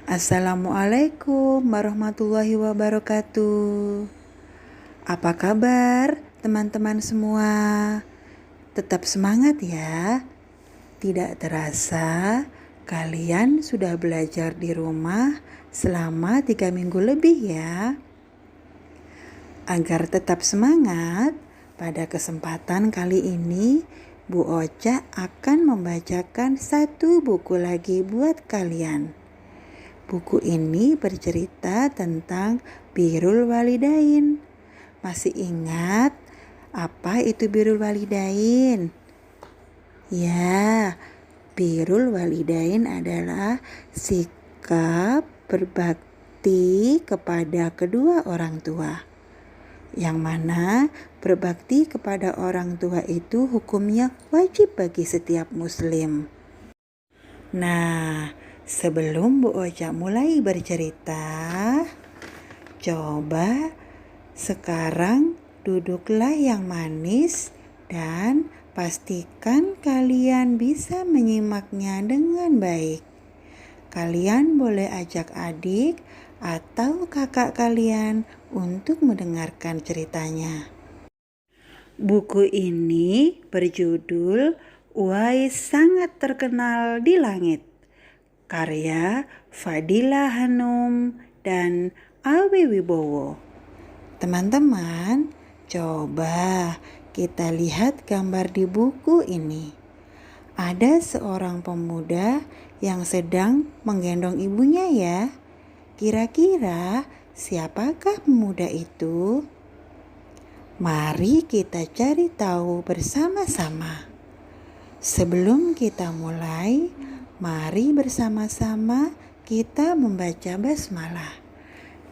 Assalamualaikum warahmatullahi wabarakatuh. Apa kabar teman-teman semua? Tetap semangat ya. Tidak terasa kalian sudah belajar di rumah selama 3 minggu lebih ya. Agar tetap semangat, pada kesempatan kali ini Bu Ocha akan membacakan satu buku lagi buat kalian. Buku ini bercerita tentang Birrul Walidain. Masih ingat apa itu Birrul Walidain? Ya, Birrul Walidain adalah sikap berbakti kepada kedua orang tua. Yang mana berbakti kepada orang tua itu hukumnya wajib bagi setiap muslim. Nah, sebelum Bu Ocha mulai bercerita, coba sekarang duduklah yang manis dan pastikan kalian bisa menyimaknya dengan baik. Kalian boleh ajak adik atau kakak kalian untuk mendengarkan ceritanya. Buku ini berjudul Uwais Sangat Terkenal di Langit, karya Fadila Hanum dan Awi Wibowo. Teman-teman, coba kita lihat gambar di buku ini. Ada seorang pemuda yang sedang menggendong ibunya ya. Kira-kira siapakah pemuda itu? Mari kita cari tahu bersama-sama. Sebelum kita mulai, mari bersama-sama kita membaca basmalah.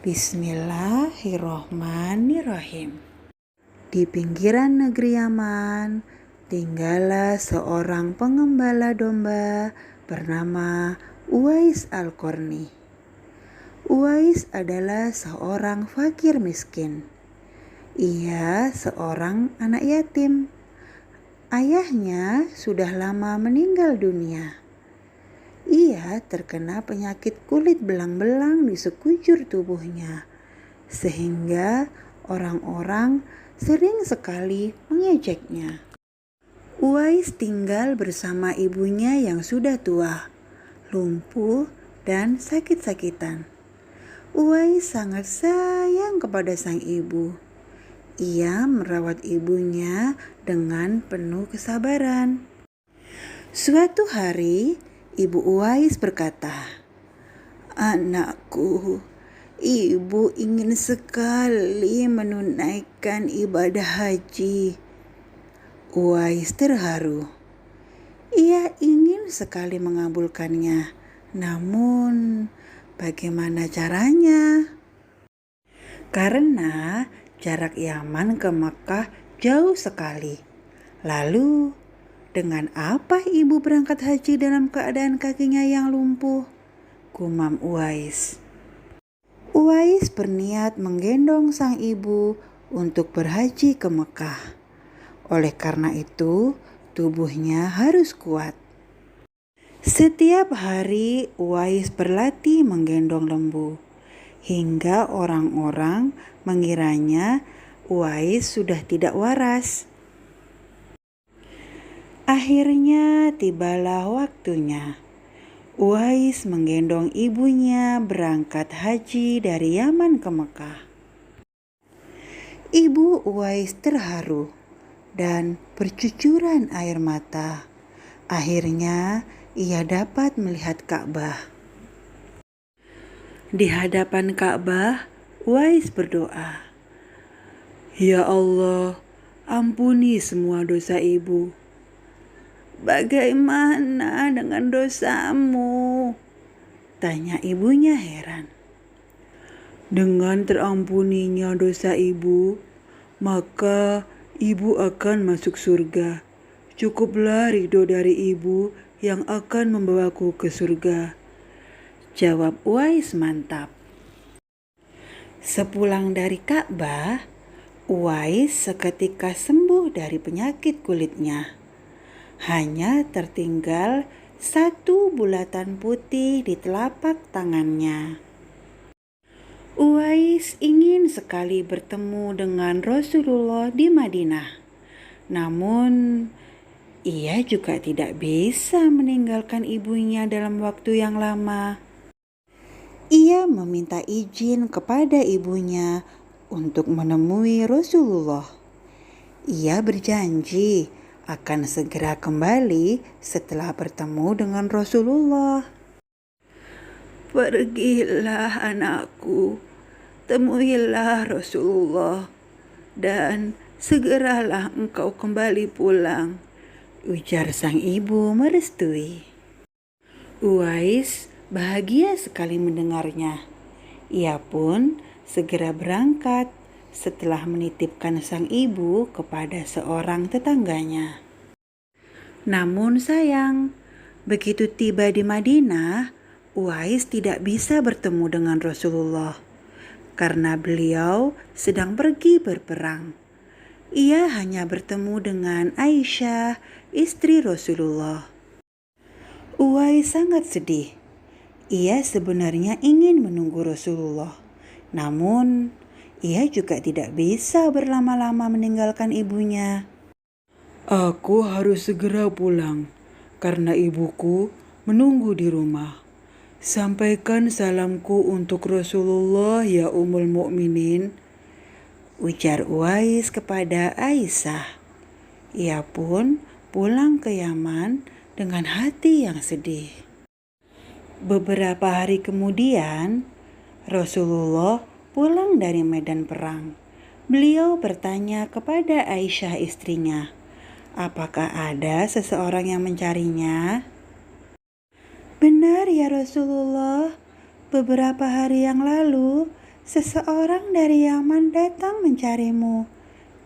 Bismillahirrohmanirrohim. Di pinggiran negeri Yaman, tinggallah seorang pengembala domba bernama Uwais Al-Qarni. Uwais adalah seorang fakir miskin. Ia seorang anak yatim. Ayahnya sudah lama meninggal dunia. Ia terkena penyakit kulit belang-belang di sekujur tubuhnya, sehingga orang-orang sering sekali mengejeknya. Uwais tinggal bersama ibunya yang sudah tua, lumpuh, dan sakit-sakitan. Uwais sangat sayang kepada sang ibu. Ia merawat ibunya dengan penuh kesabaran. Suatu hari, Ibu Uwais berkata, "Anakku, ibu ingin sekali menunaikan ibadah haji." Uwais terharu. Ia ingin sekali mengabulkannya, namun bagaimana caranya? Karena jarak Yaman ke Makkah jauh sekali. Lalu, dengan apa ibu berangkat haji dalam keadaan kakinya yang lumpuh? Gumam Uwais. Uwais berniat menggendong sang ibu untuk berhaji ke Mekah. Oleh karena itu, tubuhnya harus kuat. Setiap hari Uwais berlatih menggendong lembu, hingga orang-orang mengiranya Uwais sudah tidak waras. Akhirnya tibalah waktunya. Uwais menggendong ibunya berangkat haji dari Yaman ke Mekah. Ibu Uwais terharu dan bercucuran air mata. Akhirnya ia dapat melihat Ka'bah. Di hadapan Ka'bah, Uwais berdoa, "Ya Allah, ampuni semua dosa ibu." "Bagaimana dengan dosamu?" tanya ibunya heran. "Dengan terampuninya dosa ibu, maka ibu akan masuk surga. Cukuplah ridho dari ibu yang akan membawaku ke surga," jawab Uwais mantap. Sepulang dari Ka'bah, Uwais seketika sembuh dari penyakit kulitnya. Hanya tertinggal satu bulatan putih di telapak tangannya. Uwais ingin sekali bertemu dengan Rasulullah di Madinah. Namun, ia juga tidak bisa meninggalkan ibunya dalam waktu yang lama. Ia meminta izin kepada ibunya untuk menemui Rasulullah. Ia berjanji akan segera kembali setelah bertemu dengan Rasulullah. "Pergilah anakku, temuilah Rasulullah, dan segeralah engkau kembali pulang," ujar sang ibu merestui. Uwais bahagia sekali mendengarnya. Ia pun segera berangkat setelah menitipkan sang ibu kepada seorang tetangganya. Namun sayang, begitu tiba di Madinah, Uwais tidak bisa bertemu dengan Rasulullah karena beliau sedang pergi berperang. Ia hanya bertemu dengan Aisyah, istri Rasulullah. Uwais sangat sedih. Ia sebenarnya ingin menunggu Rasulullah, namun ia juga tidak bisa berlama-lama meninggalkan ibunya. "Aku harus segera pulang karena ibuku menunggu di rumah. Sampaikan salamku untuk Rasulullah ya Ummul Mukminin," ujar Uwais kepada Aisyah. Ia pun pulang ke Yaman dengan hati yang sedih. Beberapa hari kemudian, Rasulullah pulang dari medan perang. Beliau bertanya kepada Aisyah istrinya, apakah ada seseorang yang mencarinya? "Benar ya Rasulullah, beberapa hari yang lalu seseorang dari Yaman datang mencarimu,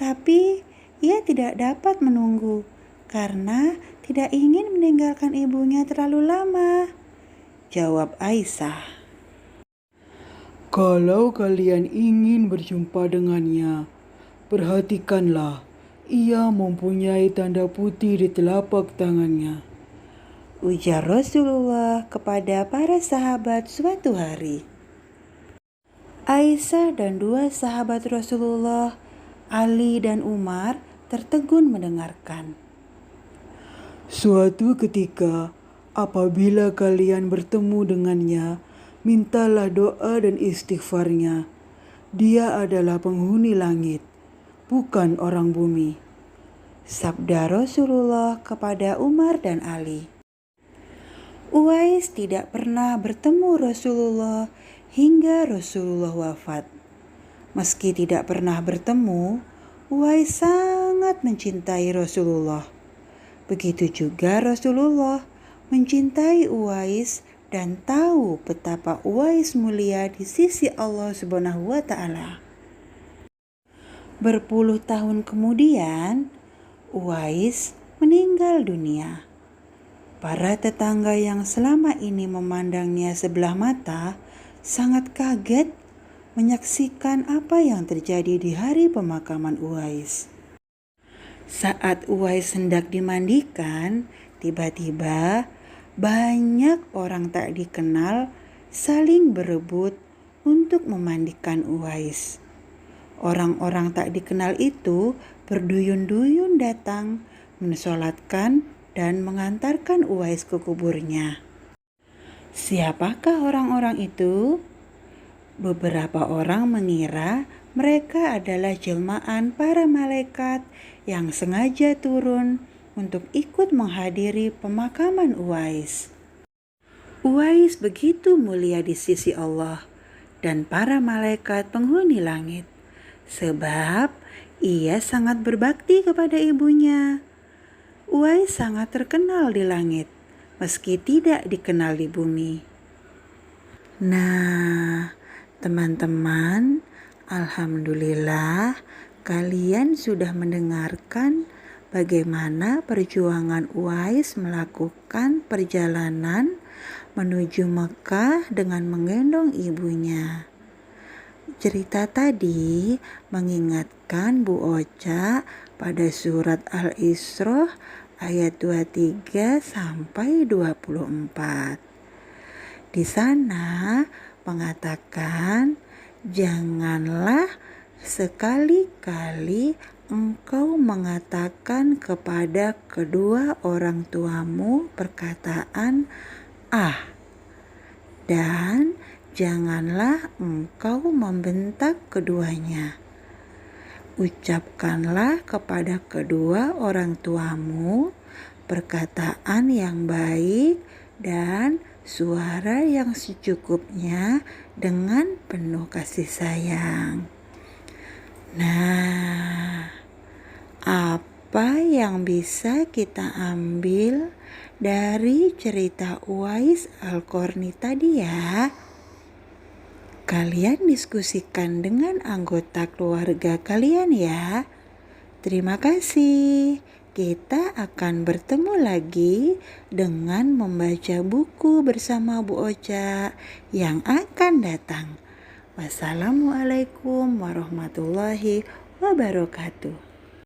tapi ia tidak dapat menunggu karena tidak ingin meninggalkan ibunya terlalu lama," jawab Aisyah. "Kalau kalian ingin berjumpa dengannya, perhatikanlah, ia mempunyai tanda putih di telapak tangannya," ujar Rasulullah kepada para sahabat suatu hari. Aisyah dan dua sahabat Rasulullah, Ali dan Umar, tertegun mendengarkan. "Suatu ketika, apabila kalian bertemu dengannya, mintalah doa dan istighfarnya. Dia adalah penghuni langit, bukan orang bumi," sabda Rasulullah kepada Umar dan Ali. Uwais tidak pernah bertemu Rasulullah hingga Rasulullah wafat. Meski tidak pernah bertemu, Uwais sangat mencintai Rasulullah. Begitu juga Rasulullah mencintai Uwais dan tahu betapa Uwais mulia di sisi Allah Subhanahu wa Ta'ala. Berpuluh tahun kemudian, Uwais meninggal dunia. Para tetangga yang selama ini memandangnya sebelah mata sangat kaget menyaksikan apa yang terjadi di hari pemakaman Uwais. Saat Uwais hendak dimandikan, tiba-tiba banyak orang tak dikenal saling berebut untuk memandikan Uwais. Orang-orang tak dikenal itu berduyun-duyun datang, mensolatkan dan mengantarkan Uwais ke kuburnya. Siapakah orang-orang itu? Beberapa orang mengira mereka adalah jelmaan para malaikat yang sengaja turun untuk ikut menghadiri pemakaman Uwais. Uwais begitu mulia di sisi Allah dan para malaikat penghuni langit, sebab ia sangat berbakti kepada ibunya. Uwais sangat terkenal di langit, meski tidak dikenal di bumi. Nah, teman-teman, alhamdulillah kalian sudah mendengarkan bagaimana perjuangan Uwais melakukan perjalanan menuju Mekah dengan menggendong ibunya. Cerita tadi mengingatkan Bu Ocha pada surat Al-Isra ayat 23 sampai 24. Di sana mengatakan, janganlah sekali-kali engkau mengatakan kepada kedua orang tuamu perkataan "ah", dan janganlah engkau membentak keduanya. Ucapkanlah kepada kedua orang tuamu perkataan yang baik dan suara yang secukupnya dengan penuh kasih sayang. Nah, apa yang bisa kita ambil dari cerita Uwais Al-Qarni tadi ya? Kalian diskusikan dengan anggota keluarga kalian ya. Terima kasih. Kita akan bertemu lagi dengan membaca buku bersama Bu Ocha yang akan datang. Wassalamualaikum warahmatullahi wabarakatuh.